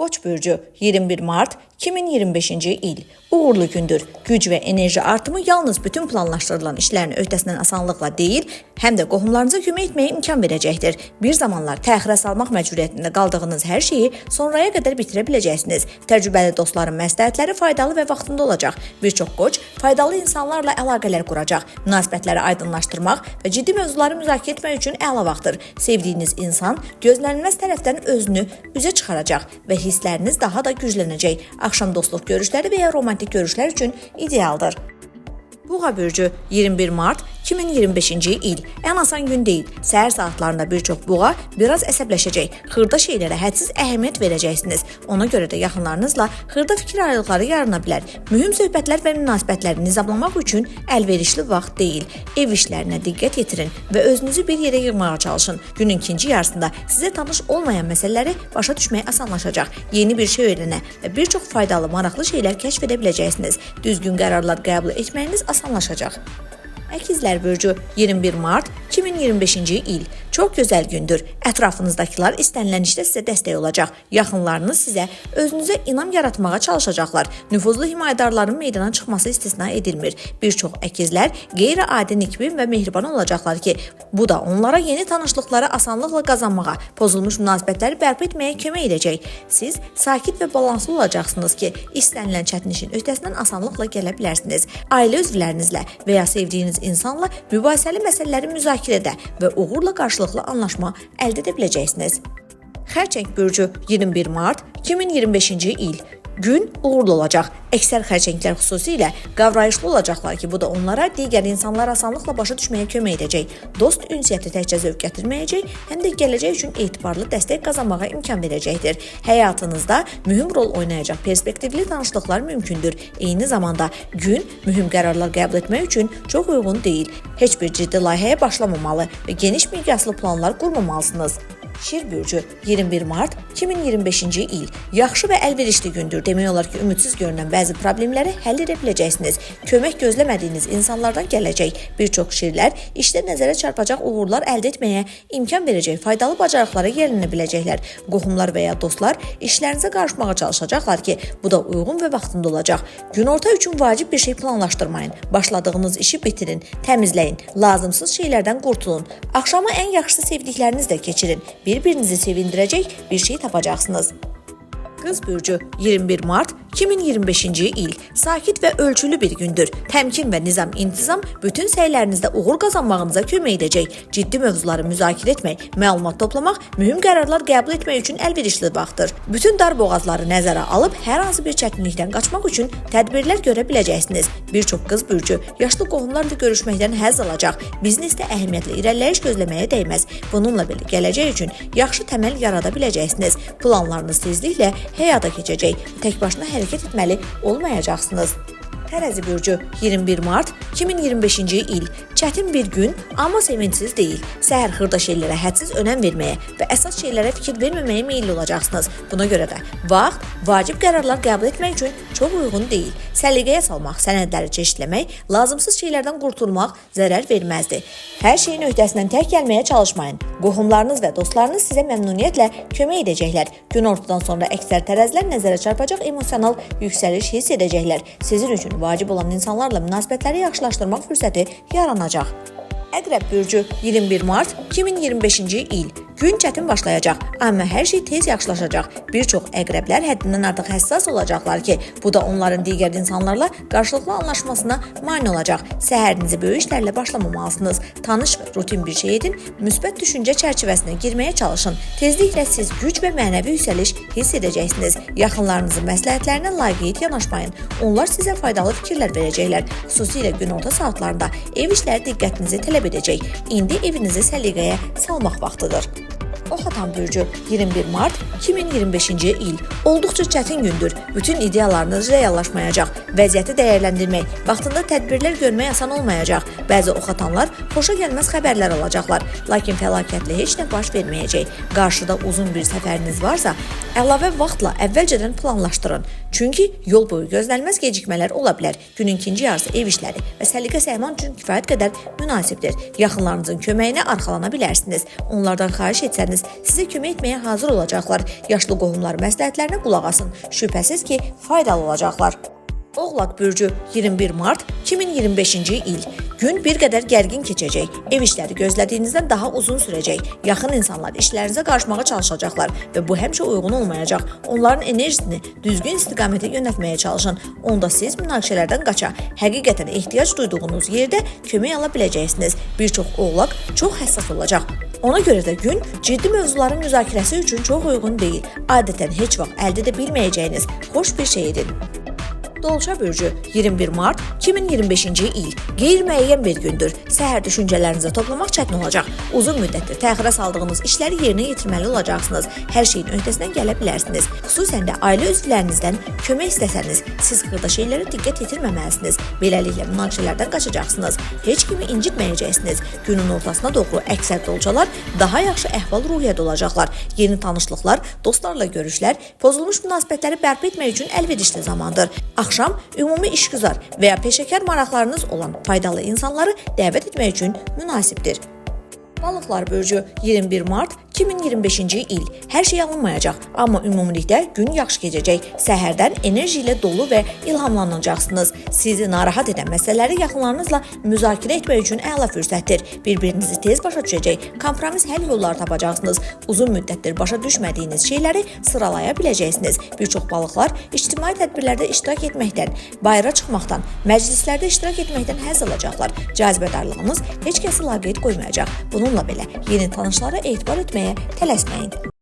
Koç bürcü 21 Mart 2025-ci il uğurlu gündür. Güc və enerji artımı yalnız bütün planlaşdırılan işlərin öhdəsindən asanlıqla deyil, həm də qohumlarınıza kömək etməyə imkan verəcəkdir. Bir zamanlar təxirə salmaq məcburiyyətində qaldığınız hər şeyi sonraya qədər bitirə biləcəksiniz. Təcrübəli dostların məsləhətləri faydalı və vaxtında olacaq. Bir çox qoç faydalı insanlarla əlaqələr quracaq. Münasibətləri aydınlaşdırmaq və ciddi mövzuları müzakirə etmək üçün əla vaxtdır. Sevdiyiniz insan gözlənilməz tərəfdən özünü üzə çıxaracaq və hissləriniz daha da güclənəcək. Axşam dostluq görüşləri və ya romantik görüşlər üçün idealdır. Buğa bürcü 21 Mart 2025-ci il ən asan gün deyil. Səhər saatlarında bir çox buğa biraz əsəbləşəcək. Xırda şeylərə hədsiz əhəmiyyət verəcəksiniz. Ona görə də yaxınlarınızla xırda fikir ayrılıqları yarana bilər. Mühüm söhbətlər və münasibətləri nizamlamaq üçün əlverişli vaxt deyil. Ev işlərinə diqqət yetirin və özünüzü bir yerə yığmağa çalışın. Günün ikinci yarısında sizə tanış olmayan məsələləri başa düşmək asanlaşacaq. Yeni bir şey öyrənə və bir çox faydalı, maraqlı şeylər kəşf edə biləcəksiniz. Düzgün qərarlar qəbul etməyiniz asanlaşacaq. Əkizlər bürcü 21 Mart 2025-ci il çox gözəl gündür. Ətrafınızdakılar istənilən işdə sizə dəstək olacaq. Yaxınlarınız sizə özünüzə inam yaratmağa çalışacaqlar. Nüfuzlu himayədarların meydana çıxması istisna edilmir. Bir çox əkizlər qeyri-adi nikbin və mehriban olacaqlar ki, bu da onlara yeni tanışlıqları asanlıqla qazanmağa, pozulmuş münasibətləri bərpa etməyə kömək edəcək. Siz sakit və balanslı olacaqsınız ki, istənilən çətin işin öhdəsindən asanlıqla gələ bilərsiniz. Ailə üzvlərinizlə və ya sevdiyiniz insanla mübahisəli məsələləri müzakirədə və uğurla qarşılıqlı anlaşma əldə edə biləcəksiniz. Xərçəng bürcü 21 Mart 2025-ci il gün uğurlu olacaq. Əksər xərçənglər xüsusilə qavrayışlı olacaqlar ki, bu da onlara digər insanlar asanlıqla başa düşməyə kömək edəcək. Dost ünsiyyəti təkcə zövq gətirməyəcək, həm də gələcək üçün etibarlı dəstək qazanmağa imkan verəcəkdir. Həyatınızda mühüm rol oynayacaq perspektivli tanışlıqlar mümkündür. Eyni zamanda gün mühüm qərarlar qəbul etmək üçün çox uyğun deyil. Heç bir ciddi layihəyə başlamamalı və geniş miqyaslı planlar qurmamalısınız. Şir bürcü 21 Mart 2025-ci il yaxşı və əlverişli gündür. Demək olar ki, ümidsiz görünən bəzi problemləri həll edə biləcəksiniz. Kömək gözləmədiyiniz insanlardan gələcək. Bir çox şirlər işdə nəzərə çarpacaq uğurlar əldə etməyə imkan verəcək, faydalı bacarıqlara yiyələnə biləcəklər. Qohumlar və ya dostlar işlərinizə qarışmağa çalışacaqlar ki, bu da uyğun və vaxtında olacaq. Günorta üçün vacib bir şey planlaşdırmayın. Başladığınız işi bitirin, təmizləyin, lazımsız şeylərdən qurtulun. Axşamı ən yaxşı sevdiklərinizlə keçirin. Bir-birinizi sevindirəcək bir şey tapacaqsınız. Qız bürcü 21 Mart 2025-ci il sakit və ölçülü bir gündür. Təmkin və nizam-intizam bütün səylərinizdə uğur qazanmağınıza kömək edəcək. Ciddi mövzuları müzakirə etmək, məlumat toplamaq, mühüm qərarlar qəbul etmək üçün əlverişli vaxtdır. Bütün dar boğazları nəzərə alıb hər hansı bir çətinlikdən qaçmaq üçün tədbirlər görə biləcəksiniz. Bir çox qız bürcü yaşlı qohumlarla görüşməkdən həzz alacaq. Biznesdə əhəmiyyətli irəliləyiş gözləməyə dəyməz. Bununla belə gələcək üçün yaxşı təməl yarada biləcəksiniz. Planlarınız tezliklə həyata keçəcək. Tək başına hərəkət etməli olmayacaqsınız. Tərəzi bürcü 21 Mart 2025-ci il çətin bir gün, amma sevinçsiz deyil. Səhər xırda şeylərə hədsiz önəm verməyə və əsas şeylərə fikir verməməyə meyilli olacaqsınız. Buna görə də vaxt vacib qərarlar qəbul etmək üçün çox uyğun deyil. Səliqəyə salmaq, sənədləri çeşidləmək, lazımsız şeylərdən qurtulmaq zərər verməzdi. Hər şeyin öhdəsindən tək gəlməyə çalışmayın. Qohumlarınız və dostlarınız sizə məmnuniyyətlə kömək edəcəklər. Günortadan sonra əksər tərəzilər nəzərə çarpacaq emosional yüksəliş hiss edəcəklər. Sizin üçün vacib olan insanlarla münasibətləri yaxşılaşdırmaq fürsəti yaranacaq. Əqrəb bürcü 21 Mart 2025-ci il gün çətin başlayacaq, amma hər şey tez yaxşılaşacaq. Bir çox əqrəblər həddindən artıq həssas olacaqlar ki, bu da onların digər insanlarla qarşılıqlı anlaşmasına mane olacaq. Səhərinizi böyük işlərlə başlamamalısınız. Tanış və rutin bir şey edin, müsbət düşüncə çərçivəsinə girməyə çalışın. Tezliklə siz güc və mənəvi yüksəliş hiss edəcəksiniz. Yaxınlarınızın məsləhətlərinə laqeyd yanaşmayın. Onlar sizə faydalı fikirlər verəcəklər. Xüsusilə günorta saatlarında ev işləri diqqətinizi tələb edəcək. İndi evinizi səliqəyə salmaq vaxtıdır. Oxatan bürcü 21 Mart 2025-ci il olduqca çətin gündür. Bütün ideyalarınız reallaşmayacaq. Vəziyyəti dəyərləndirmək, vaxtında tədbirlər görmək asan olmayacaq. Bəzi oxatanlar xoşa gəlməz xəbərlər alacaqlar, lakin fəlakətli heç nə baş verməyəcək. Qarşıda uzun bir səfəriniz varsa, Əlavə vaxtla əvvəlcədən planlaşdırın. Çünki yol boyu gözlənilməz gecikmələr ola bilər. Günün ikinci yarısı ev işləri və səliqə səhman üçün kifayət qədər münasibdir. Yaxınlarınızın köməyinə arxalana bilərsiniz. Onlardan xahiş etsəniz, sizə kömək etməyə hazır olacaqlar. Yaşlı qohumlar məsləhətlərinə qulaq asın. Şübhəsiz ki, faydalı olacaqlar. Oğlaq bürcü 21 mart 2025-ci il. Gün bir qədər gərgin keçəcək. Ev işləri gözlədiyinizdən daha uzun sürəcək. Yaxın insanlar işlərinizə qarışmağa çalışacaqlar və bu həmişə uyğun olmayacaq. Onların enerjisini düzgün istiqamətə yönəltməyə çalışın. Onda siz münaqişələrdən qaça, həqiqətən ehtiyac duyduğunuz yerdə kömək ala biləcəksiniz. Bir çox oğlaq çox həssas olacaq. Ona görə də gün ciddi mövzuların müzakirəsi üçün çox uyğun deyil. Adətən heç vaxt əldə edə bilməyəcəyiniz xoş bir şey edin. Dolça bürcü 21 mart 2025-ci il. Qeyri-müəyyən bir gündür. Səhər düşüncələrinizi toplamaq çətin olacaq. Uzun müddətdir təxirə saldığınız işləri yerinə yetirməli olacaqsınız. Hər şeyin öhdəsindən gələ bilərsiniz. Xüsusən də ailə üzvlərinizdən kömək istəsəniz, siz xırda şeylərə diqqət yetirməməlisiniz. Beləliklə münaqişələrdən qaçacaqsınız. Heç kimi incitməyəcəksiniz. Günün ortasına doğru əksər dolçalar daha yaxşı əhval-ruhiyyədə olacaqlar. Yeni tanışlıqlar, dostlarla görüşlər, pozulmuş münasibətləri bərpa etmək üçün əlverişli zamandır. Axşam ümumi işgüzar və ya peşəkar maraqlarınız olan faydalı insanları dəvət etmək üçün münasibdir. Balıqlar bürcü 21 mart 2025-ci il. Hər şey alınmayacaq, amma ümumilikdə gün yaxşı keçəcək. Səhərdən enerji ilə dolu və ilhamlanacaqsınız. Sizi narahat edən məsələləri yaxınlarınızla müzakirə etmək üçün əla fürsətdir. Bir-birinizi tez başa düşəcək, kompromis həll yolları tapacaqsınız. Uzun müddətdir başa düşmədiyiniz şeyləri sıralaya biləcəksiniz. Bir çox balıqlar ictimai tədbirlərdə iştirak etməkdən, bayıra çıxmaqdan, məclislərdə iştirak etməkdən həzz alacaqlar. Cazibədarlığınız heç kəsi laqeyd qoymayacaq. Bununla belə yeni tanışlara etibar etməyə tələsməyin.